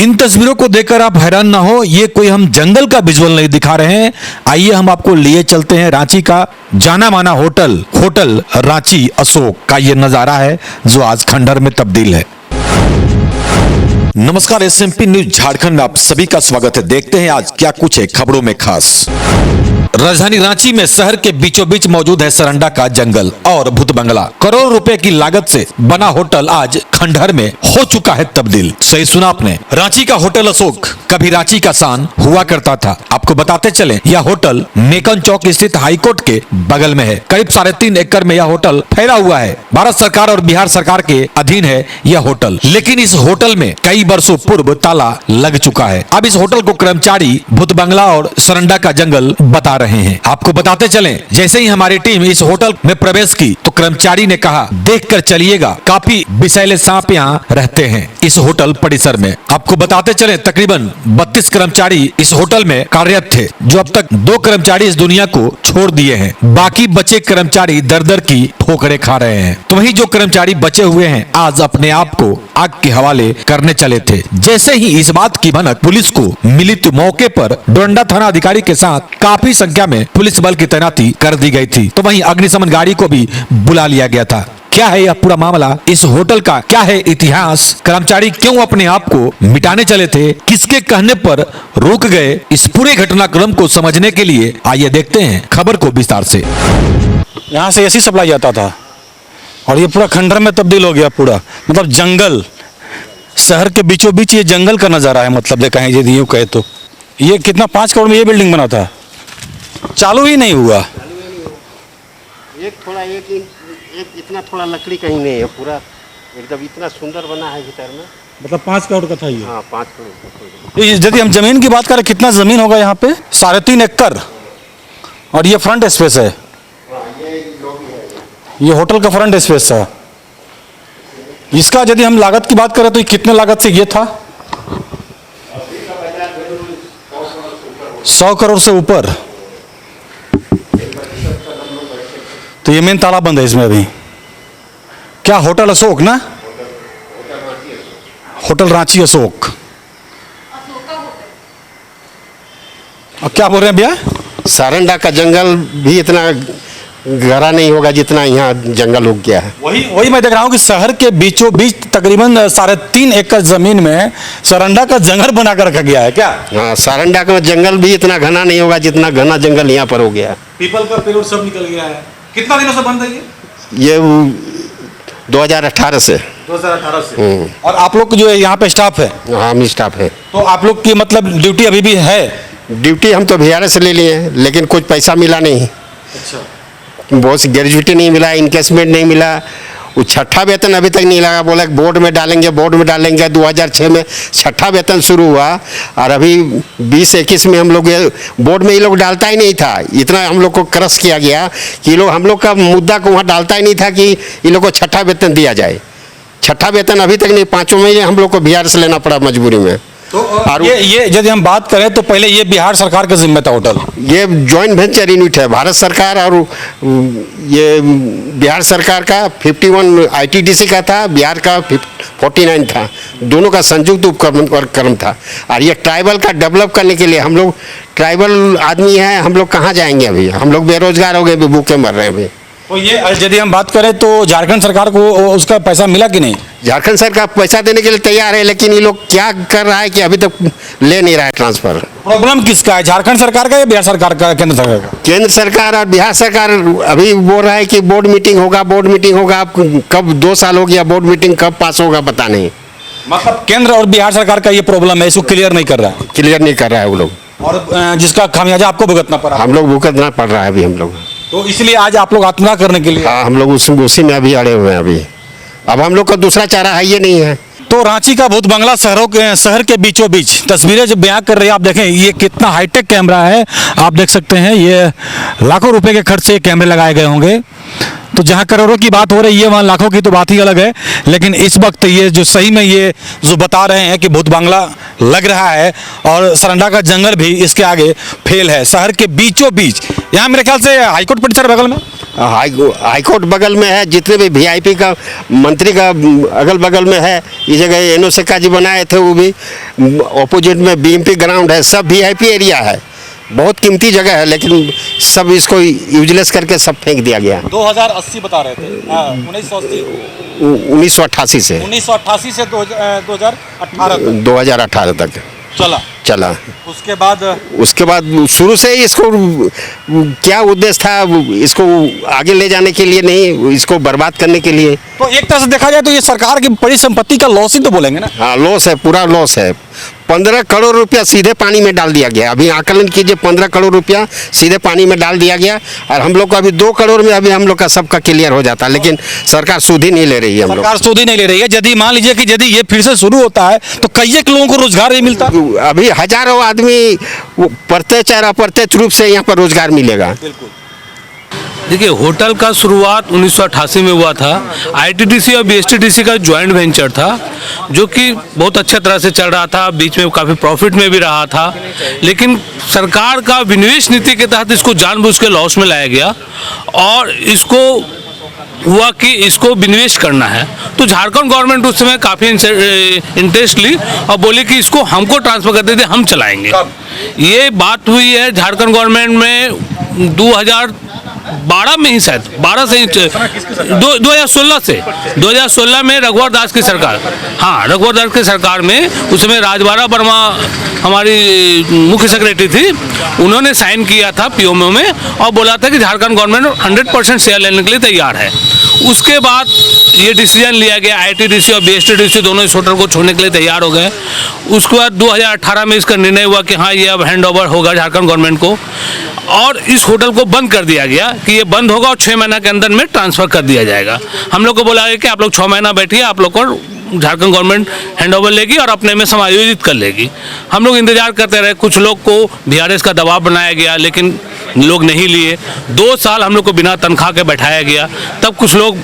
इन तस्वीरों को देखकर आप हैरान ना हो, ये कोई हम जंगल का विजुअल नहीं दिखा रहे हैं। आइए हम आपको लिए चलते हैं रांची का जाना माना होटल रांची अशोक का ये नजारा है जो आज खंडहर में तब्दील है। नमस्कार, एसएमपी न्यूज झारखंड में आप सभी का स्वागत है। देखते हैं आज क्या कुछ है खबरों में खास। राजधानी रांची में शहर के बीचों बीच मौजूद है सरंडा का जंगल और भूत बंगला। करोड़ों रुपए की लागत से बना होटल आज खंडहर में हो चुका है तब्दील। सही सुना आपने, रांची का होटल अशोक कभी रांची का शान हुआ करता था। आपको बताते चले, यह होटल मेकन चौक स्थित हाईकोर्ट के बगल में है। करीब 3.5 एकड़ में यह होटल फैला हुआ है। भारत सरकार और बिहार सरकार के अधीन है यह होटल, लेकिन इस होटल में कई वर्षों पूर्व ताला लग चुका है। अब इस होटल को कर्मचारी भूत बंगला और सरंडा का जंगल बता रहे हैं। आपको बताते चलें, जैसे ही हमारी टीम इस होटल में प्रवेश की तो कर्मचारी ने कहा, देखकर चलिएगा, काफी विषैले सांप यहाँ रहते हैं इस होटल परिसर में। आपको बताते चलें, तकरीबन 32 कर्मचारी इस होटल में कार्यरत थे, जो अब तक 2 कर्मचारी इस दुनिया को छोड़ दिए हैं। बाकी बचे कर्मचारी दर दर की ठोकरें खा रहे हैं। तो वही जो कर्मचारी बचे हुए हैं आज अपने आप को आग के हवाले करने चले थे। जैसे ही इस बात की भनक पुलिस को मिली तो मौके पर डोरंडा थाना अधिकारी के साथ काफी संख्या में पुलिस बल की तैनाती कर दी गई थी। तो वहीं अग्निशमन गाड़ी को भी बुला लिया गया था। क्या है यह पूरा मामला, इस होटल का क्या है इतिहास, कर्मचारी क्यों अपने आप को मिटाने चले थे, किसके कहने पर रुक गए, इस पूरे घटनाक्रम को समझने के लिए आइए देखते हैं खबर को विस्तार से। यहाँ से एसी सप्लाई जाता था और ये पूरा खंडहर में तब्दील हो गया। पूरा मतलब जंगल, शहर के बीचों बीच ये जंगल का नजारा है। मतलब देखा है यदि यूँ कहे तो ये कितना 5 करोड़ में ये बिल्डिंग बना था, चालू ही नहीं हुआ। एक इतना थोड़ा लकड़ी कहीं नहीं है, पूरा एकदम इतना सुंदर बना है भीतर में। मतलब 5 करोड़ का था ये। हाँ, 5 करोड़। यदि हम जमीन की बात करें, कितना जमीन होगा यहाँ पे? 3.5 एकड़। और ये फ्रंट स्पेस है, ये होटल का फ्रंट स्पेस है। इसका यदि हम लागत की बात करें तो कितने लागत से ये था? 100 करोड़ से ऊपर। तो ये मेन ताला बंद है इसमें अभी। क्या होटल अशोक ना? होटल रांची अशोक। और क्या बोल रहे हैं भैया? सारंडा का जंगल भी इतना गहरा नहीं होगा जितना यहाँ जंगल हो गया है। वही मैं देख रहा हूँ कि शहर के बीचों बीच तकरीबन 3.5 एकड़ जमीन में सारंडा का जंगल बना कर रखा गया है क्या? हाँ, सारंडा का जंगल भी इतना घना नहीं होगा जितना घना जंगल यहाँ पर हो गया है। पीपल का पेड़ सब निकल गया है। कितना दिनों से बंद है ये 2018 से। 2018 से। और आप लोग जो यहाँ पे स्टाफ है? हाँ, हम स्टाफ है। तो आप लोग की मतलब ड्यूटी अभी भी है? ड्यूटी हम तो बिहार से ले लिए हैं, लेकिन कुछ पैसा मिला नहीं। अच्छा। बहुत ग्रेजुएटी नहीं मिला, इनकेसमेंट नहीं मिला। वो छठा वेतन अभी तक नहीं लगा। बोला बोर्ड में डालेंगे। 2006 में छठा वेतन शुरू हुआ और अभी 2021 में हम लोग बोर्ड में ये लोग डालता ही नहीं था। इतना हम लोग को क्रश किया गया कि लोग हम लोग का मुद्दा को वहाँ डालता ही नहीं था कि ये लोग को छठा वेतन दिया जाए। छठा वेतन अभी तक नहीं, 5 महीने हम लोग को बिहार से लेना पड़ा मजबूरी में। तो और ये यदि हम बात करें तो पहले ये बिहार सरकार का जिम्मे था होटल। ये जॉइंट वेंचर यूनिट है, भारत सरकार और ये बिहार सरकार का 51 आईटीडीसी का था, बिहार का 49 था। दोनों का संयुक्त उपक्रम था। और ये ट्राइबल का डेवलप करने के लिए, हम लोग ट्राइबल आदमी हैं, हम लोग कहाँ जाएंगे अभी? हम लोग बेरोजगार हो गए, भूखे मर रहे हैं अभी। तो ये यदि हम बात करें तो झारखंड सरकार को उसका पैसा मिला कि नहीं? झारखंड सरकार पैसा देने के लिए तैयार है, लेकिन ये लोग क्या कर रहा है कि अभी तक ले नहीं रहा है ट्रांसफर। प्रॉब्लम किसका है, झारखंड सरकार का या बिहार सरकार का, केंद्र सरकार का? केंद्र सरकार और बिहार सरकार अभी बोल रहा है कि बोर्ड मीटिंग होगा। कब 2 साल हो गया, बोर्ड मीटिंग कब पास होगा पता नहीं। मतलब केंद्र और बिहार सरकार का ये प्रॉब्लम है, इसको क्लियर नहीं कर रहा है। क्लियर नहीं कर रहा है वो लोग, और जिसका खामियाजा आपको भुगतना पड़ा। हम लोग भुगतना पड़ रहा है अभी हम लोग। तो इसलिए आज आप लोग आत्महत्या करने के लिए? हाँ, हम लोग उसी में अभी अड़े हुए हैं अभी। अब हम लोग का दूसरा चारा है ये नहीं है। तो रांची का भूत बंगला शहर के बीचों बीच तस्वीरें जब बयां कर रहे हैं, आप देखें ये कितना हाईटेक कैमरा है। आप देख सकते हैं ये लाखों रुपए के खर्च से कैमरे लगाए गए होंगे। तो जहां करोड़ों की बात हो रही है वहां लाखों की तो बात ही अलग है। लेकिन इस वक्त ये जो सही में ये जो बता रहे हैं कि भूत बांग्ला लग रहा है और सरंडा का जंगल भी इसके आगे फेल है। शहर के बीचों बीच, यहाँ मेरे ख्याल से हाईकोर्ट परिसर बगल में। हाई कोर्ट बगल में है, जितने भी वीआईपी का मंत्री का अगल बगल में है। इस जगह एनओसेका जी बनाए थे, वो भी ऑपोजिट में बीएमपी ग्राउंड है, सब वीआईपी एरिया है, बहुत कीमती जगह है, लेकिन सब इसको यूजलेस करके सब फेंक दिया गया। 2080 बता रहे थे, 1980 1988 से 1988 से 2018 तक चला। उसके बाद शुरू से ही इसको क्या उद्देश्य था, इसको आगे ले जाने के लिए नहीं, इसको बर्बाद करने के लिए। तो एक तरह से देखा जाए तो ये सरकार की बड़ी संपत्ति का लॉस ही तो बोलेंगे ना। हाँ, लॉस है, पूरा लॉस है। 15 करोड़ रुपया सीधे पानी में डाल दिया गया। अभी आकलन कीजिए, 15 करोड़ रुपया सीधे पानी में डाल दिया गया, और हम लोग को अभी 2 करोड़ में अभी हम लोग का सबका क्लियर हो जाता, लेकिन सरकार सूद ही नहीं ले रही है। हम लोग सरकार सूद ही नहीं ले रही है। यदि मान लीजिए कि यदि ये फिर से शुरू होता है तो कई एक लोगों को रोजगार नहीं मिलता। अभी हजारों आदमी प्रत्यक्ष और अप्रत्यक्ष रूप से यहाँ पर रोजगार मिलेगा। देखिए, होटल का शुरुआत 1988 में हुआ था। आईटीडीसी और बीएसटीडीसी का जॉइंट वेंचर था, जो कि बहुत अच्छे तरह से चल रहा था, बीच में काफ़ी प्रॉफिट में भी रहा था। लेकिन सरकार का विनिवेश नीति के तहत इसको जानबूझ के लॉस में लाया गया, और इसको हुआ कि इसको विनिवेश करना है। तो झारखंड गवर्नमेंट उस समय काफ़ी इंटरेस्ट ली और बोली कि इसको हमको ट्रांसफ़र कर देते, हम चलाएंगे। ये बात हुई है झारखंड गवर्नमेंट में 2012 में ही, शायद 12 से 2016 में रघुवर दास की सरकार, हाँ रघुवर दास की सरकार में उस समय राजबाड़ा वर्मा हमारी मुख्य सेक्रेटरी थी, उन्होंने साइन किया था पीओमओ में और बोला था कि झारखंड गवर्नमेंट 100% शेयर लेने के लिए तैयार है। उसके बाद ये डिसीजन लिया गया, आईटीडीसी और बीएसटीडीसी दोनों इस होटल को छोड़ने के लिए तैयार हो गए। उसके बाद 2018 में इसका निर्णय हुआ कि हाँ, ये अब हैंड ओवर होगा झारखंड गवर्नमेंट को, और इस होटल को बंद कर दिया गया कि ये बंद होगा और 6 महीना के अंदर में ट्रांसफ़र कर दिया जाएगा। हम लोग को बोला गया कि आप लोग 6 महीना बैठिए, आप लोग को झारखंड गवर्नमेंट हैंड ओवर लेगी और अपने में समायोजित कर लेगी। हम लोग इंतजार करते रहे, कुछ लोग को बीआरएस का दबाव बनाया गया, लेकिन लोग नहीं लिए। 2 साल हम लोग को बिना तनख्वाह के बैठाया गया, तब कुछ लोग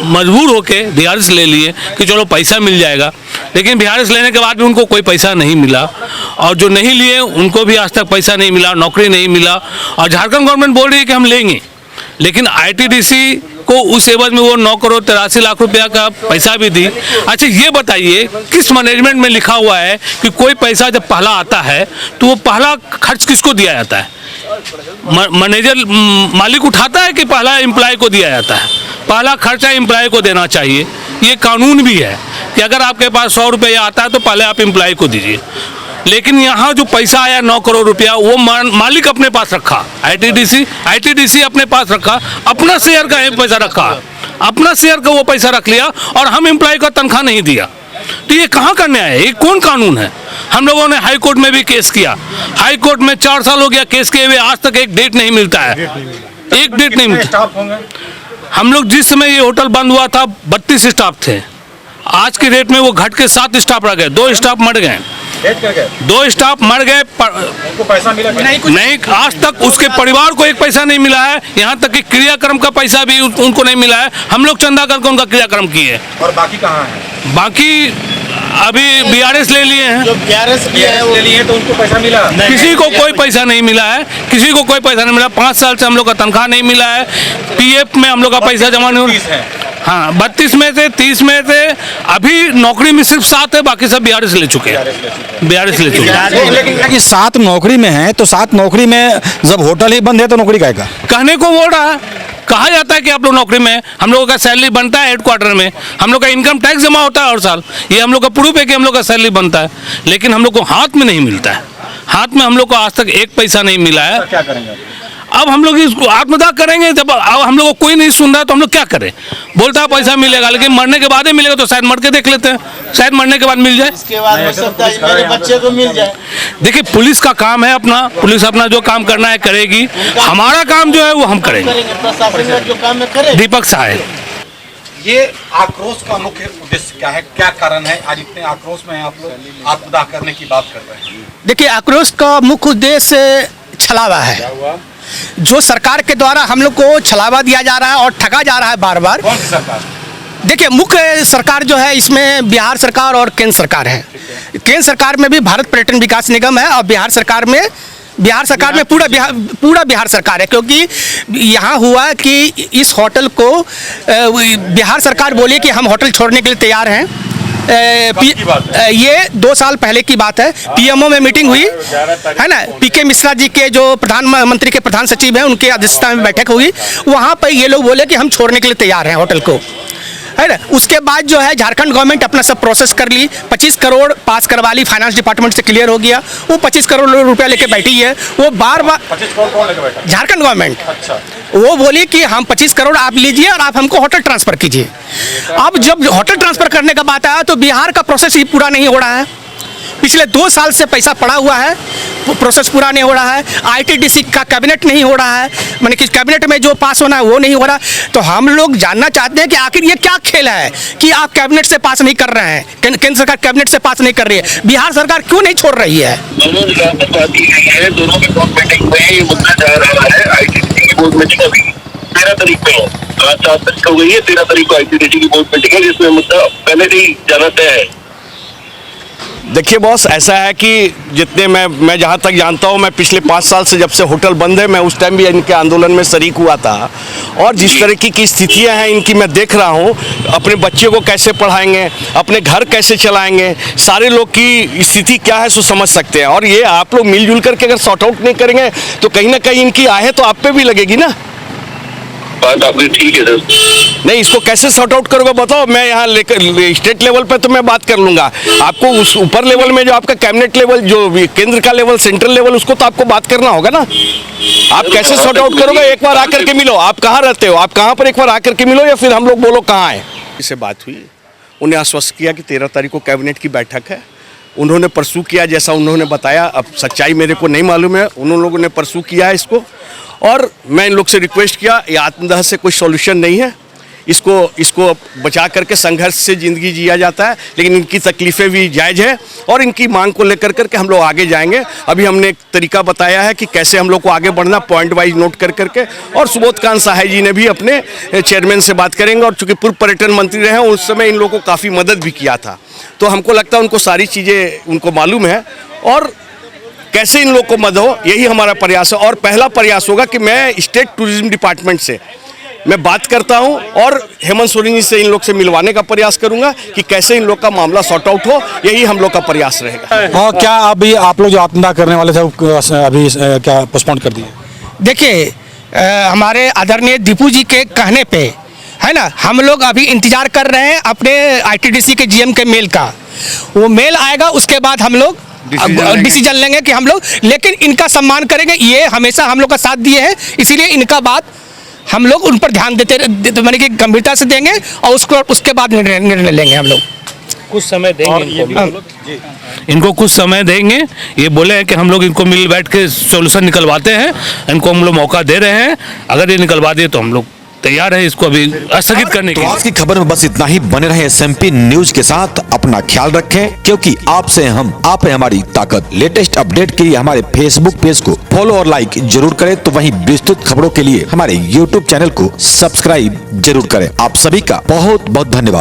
मजबूर होके बीआरएस ले लिए कि चलो पैसा मिल जाएगा, लेकिन बीआरएस लेने के बाद भी उनको कोई पैसा नहीं मिला, और जो नहीं लिए उनको भी आज तक पैसा नहीं मिला, नौकरी नहीं मिला। और झारखंड गवर्नमेंट बोल रही है कि हम लेंगे, लेकिन आईटीडीसी को उस एवज में वो 9 करोड़ 83 लाख रुपया का पैसा भी दी। अच्छा, ये बताइए किस मैनेजमेंट में लिखा हुआ है कि कोई पैसा जब पहला आता है तो वो पहला खर्च किसको दिया जाता है? मैनेजर मालिक उठाता है कि पहला एम्प्लॉय को दिया जाता है? पहला खर्चा एम्प्लॉय को देना चाहिए। ये कानून भी है कि अगर आपके पास 100 रुपया आता है तो पहले आप एम्प्लॉय को दीजिए। लेकिन यहाँ जो पैसा आया 9 करोड़ रुपया, वो मालिक अपने पास रखा, आईटीडीसी अपने पास रखा, अपना शेयर का पैसा रखा, अपना शेयर का वो पैसा रख लिया, और हम एम्प्लॉय का तनख्वाह नहीं दिया। तो ये कहाँ का न्याय है? ये कौन कानून है? हम लोगों ने हाई कोर्ट में भी केस किया, हाई कोर्ट में 4 साल हो गया केस किए हुए, आज तक एक डेट नहीं मिलता है, एक डेट नहीं मिलता। हम लोग जिस समय ये होटल बंद हुआ था 32 स्टाफ थे, आज की डेट में वो घट के 7 स्टाफ रह गए, 2 स्टाफ मर गए, 2 स्टाफ मर गए, उनको पैसा मिला नहीं, आज तक उसके परिवार को एक पैसा नहीं मिला है। यहाँ तक कि क्रियाक्रम का पैसा भी उनको नहीं मिला है। हम लोग चंदा करके उनका क्रियाक्रम किए। और बाकी कहाँ है? बाकी अभी बीआरएस ले लिए हैं, जो बीआरएस ले लिए तो उनको पैसा मिला? किसी को कोई पैसा नहीं मिला है, किसी को कोई पैसा नहीं मिला। 5 साल से हम लोग का तनख्वाह नहीं मिला है, पीएफ में हम लोग का पैसा जमा नहीं हो। हाँ, 32 में से 30 में से अभी नौकरी में सिर्फ 7 है, बाकी सब बीआरएस ले चुके हैं, बीआरएस ले चुके हैं। लेकिन 7 नौकरी में है तो 7 नौकरी में जब होटल ही बंद है तो नौकरी का कहने को बोल रहा है, कहा जाता है कि आप लोग नौकरी में हैं। हम लोगों का सैलरी बनता है हेडक्वार्टर में, हम लोग का इनकम टैक्स जमा होता है हर साल, ये हम लोग का प्रूफ है कि हम लोग का सैलरी बनता है, लेकिन हम लोग को हाथ में नहीं मिलता है। हाथ में हम लोग को आज तक एक पैसा नहीं मिला है। क्या करेंगे अब हम लोग इसको आत्मदाह करेंगे। जब अब हम लोग को कोई नहीं सुन रहा है तो हम लोग क्या करें? बोलता है पैसा मिलेगा, लेकिन मरने के बाद ही मिलेगा, तो शायद मर के देख लेते हैं, शायद मरने के बाद मिल जाए। इसके बाद हो सकता है मेरे बच्चे को मिल जाए। देखिए, पुलिस का काम है अपना, पुलिस अपना जो काम करना है करेगी, हमारा काम जो है वो हम करेंगे। प्रशासन जो काम है करे। दीपक साहब, ये आक्रोश का मुख्य उद्देश्य क्या है, क्या कारण है आज इतने आक्रोश में आप लोग आत्मदाह करने की बात कर रहे हैं? देखिए, आक्रोश का मुख्य उद्देश्य छलावा है। जो सरकार के द्वारा हम लोग को छलावा दिया जा रहा है और ठगा जा रहा है बार बार। कौन सी सरकार? देखिए, मुख्य सरकार जो है इसमें बिहार सरकार और केंद्र सरकार है। केंद्र सरकार में भी भारत पर्यटन विकास निगम है और बिहार सरकार में बिहार सरकार में पूरा बिहार सरकार है, क्योंकि यहाँ हुआ कि इस होटल को बिहार सरकार बोली कि हम होटल छोड़ने के लिए तैयार हैं। ये 2 साल पहले की बात है। पीएमओ में मीटिंग हुई है ना, पीके मिश्रा जी के जो प्रधानमंत्री के प्रधान सचिव हैं उनके अध्यक्षता में बैठक हुई। वहाँ पर ये लोग बोले कि हम छोड़ने के लिए तैयार हैं होटल को, है ना। उसके बाद जो है झारखंड गवर्नमेंट अपना सब प्रोसेस कर ली, 25 करोड़ पास करवा ली, फाइनेंस डिपार्टमेंट से क्लियर हो गया। वो 25 करोड़ रुपया लेके बैठी है। वो बार 25 करोड़ कौन लेके बैठा? झारखंड गवर्नमेंट। अच्छा। वो बोली कि हम 25 करोड़ आप लीजिए और आप हमको होटल ट्रांसफर कीजिए। अब जब होटल ट्रांसफर करने का बात आया तो बिहार का प्रोसेस ही पूरा नहीं हो रहा है। पिछले 2 साल से पैसा पड़ा हुआ है, प्रोसेस पूरा नहीं हो रहा है। आईटीडीसी का कैबिनेट नहीं हो रहा है, माने कि कैबिनेट में जो पास होना है वो नहीं हो रहा। तो हम लोग जानना चाहते हैं कि आखिर ये क्या खेल है कि आप कैबिनेट से पास नहीं कर रहे हैं, केंद्र सरकार कैबिनेट से पास नहीं कर रही है, बिहार सरकार क्यों नहीं छोड़ रही है? दोनों के बोर्ड मीटिंग में ये मुद्दा जा रहा है। आईटीडीसी की बोर्ड मीटिंग अभी 13 तारीख में है, आज 7 तारीख हो गई है, 13 तारीख को आईटीडीसी की बोर्ड मीटिंग है, जिसमें मुद्दा पहले से ही जाना तय है। देखिए बॉस, ऐसा है कि जितने मैं जहाँ तक जानता हूँ, मैं पिछले 5 साल से जब से होटल बंद है, मैं उस टाइम भी इनके आंदोलन में शरीक हुआ था। और जिस तरीके की स्थितियाँ हैं इनकी मैं देख रहा हूँ, अपने बच्चे को कैसे पढ़ाएंगे, अपने घर कैसे चलाएंगे, सारे लोग की स्थिति क्या है सो समझ सकते हैं। और ये आप लोग मिलजुल करके अगर सॉर्ट आउट नहीं करेंगे तो कहीं ना कहीं इनकी आहें तो आप पे भी लगेगी ना। बात आपकी ठीक है सर। नहीं, इसको कैसे सॉर्ट आउट करोगे बताओ। मैं यहाँ लेकर स्टेट लेवल पे तो मैं बात कर लूँगा, आपको उस ऊपर लेवल में जो आपका कैबिनेट लेवल, जो केंद्र का लेवल, सेंट्रल लेवल, उसको तो आपको बात करना होगा ना। आप कैसे सॉर्ट आउट करोगे? एक बार आकर के मिलो। आप कहाँ रहते हो? आप कहाँ पर एक बार आकर के मिलो, या फिर हम लोग बोलो कहाँ है। इससे बात हुई, उन्हें आश्वस्त किया कि 13 तारीख को कैबिनेट की बैठक है। उन्होंने परसू किया जैसा उन्होंने बताया। अब सच्चाई मेरे को नहीं मालूम है, उन लोगों ने परसू किया है इसको। और मैं इन लोग से रिक्वेस्ट किया, ये आत्मदाह से कोई सॉल्यूशन नहीं है, इसको बचा करके संघर्ष से ज़िंदगी जिया जाता है। लेकिन इनकी तकलीफ़ें भी जायज़ है और इनकी मांग को लेकर करके हम लोग आगे जाएंगे। अभी हमने एक तरीका बताया है कि कैसे हम लोग को आगे बढ़ना, पॉइंट वाइज नोट कर करके। और सुबोध कांत सहाय जी ने भी अपने चेयरमैन से बात करेंगे। और चूँकि पूर्व पर्यटन मंत्री रहे, उस समय इन लोगों को काफ़ी मदद भी किया था, तो हमको लगता है उनको सारी चीज़ें उनको मालूम है। और कैसे इन लोग को मदद हो, यही हमारा प्रयास है। और पहला प्रयास होगा कि मैं स्टेट टूरिज्म डिपार्टमेंट से मैं बात करता हूं और हेमंत सोरेन जी से इन लोग से मिलवाने का प्रयास करूंगा कि कैसे इन लोग का मामला सॉर्ट आउट हो। यही हम लोग का प्रयास रहेगा। और क्या अभी आप लोग जो आत्मदाह करने वाले थे अभी क्या पोस्टपोन कर दिए? देखिए, हमारे आदरणीय दीपू जी के कहने पे, है ना, हम लोग अभी इंतजार कर रहे हैं अपने आईटीडीसी के जीएम के मेल का। वो मेल आएगा, उसके बाद हम लोग डिसीजन लेंगे कि हम लोग, लेकिन इनका सम्मान करेंगे। ये हमेशा हम लोग का साथ दिए हैं, इसीलिए इनका बात हम लोग उन पर ध्यान देते माने कि गंभीरता से देंगे और उसके बाद निर्णय लेंगे। हम लोग कुछ समय देंगे इनको कुछ समय देंगे। ये बोले हैं कि हम लोग इनको मिल बैठ के सॉल्यूशन निकलवाते हैं, इनको हम लोग मौका दे रहे हैं। अगर ये निकलवा दिए तो हम लोग तैयार है इसको अभी स्थगित करने के लिए। आज की खबर में बस इतना ही। बने रहे SMP न्यूज के साथ, अपना ख्याल रखें, क्योंकि आपसे हम, आप है हमारी ताकत। लेटेस्ट अपडेट के लिए हमारे फेसबुक पेज को फॉलो और लाइक जरूर करें, तो वहीं विस्तृत खबरों के लिए हमारे YouTube चैनल को सब्सक्राइब जरूर करें। आप सभी का बहुत बहुत धन्यवाद।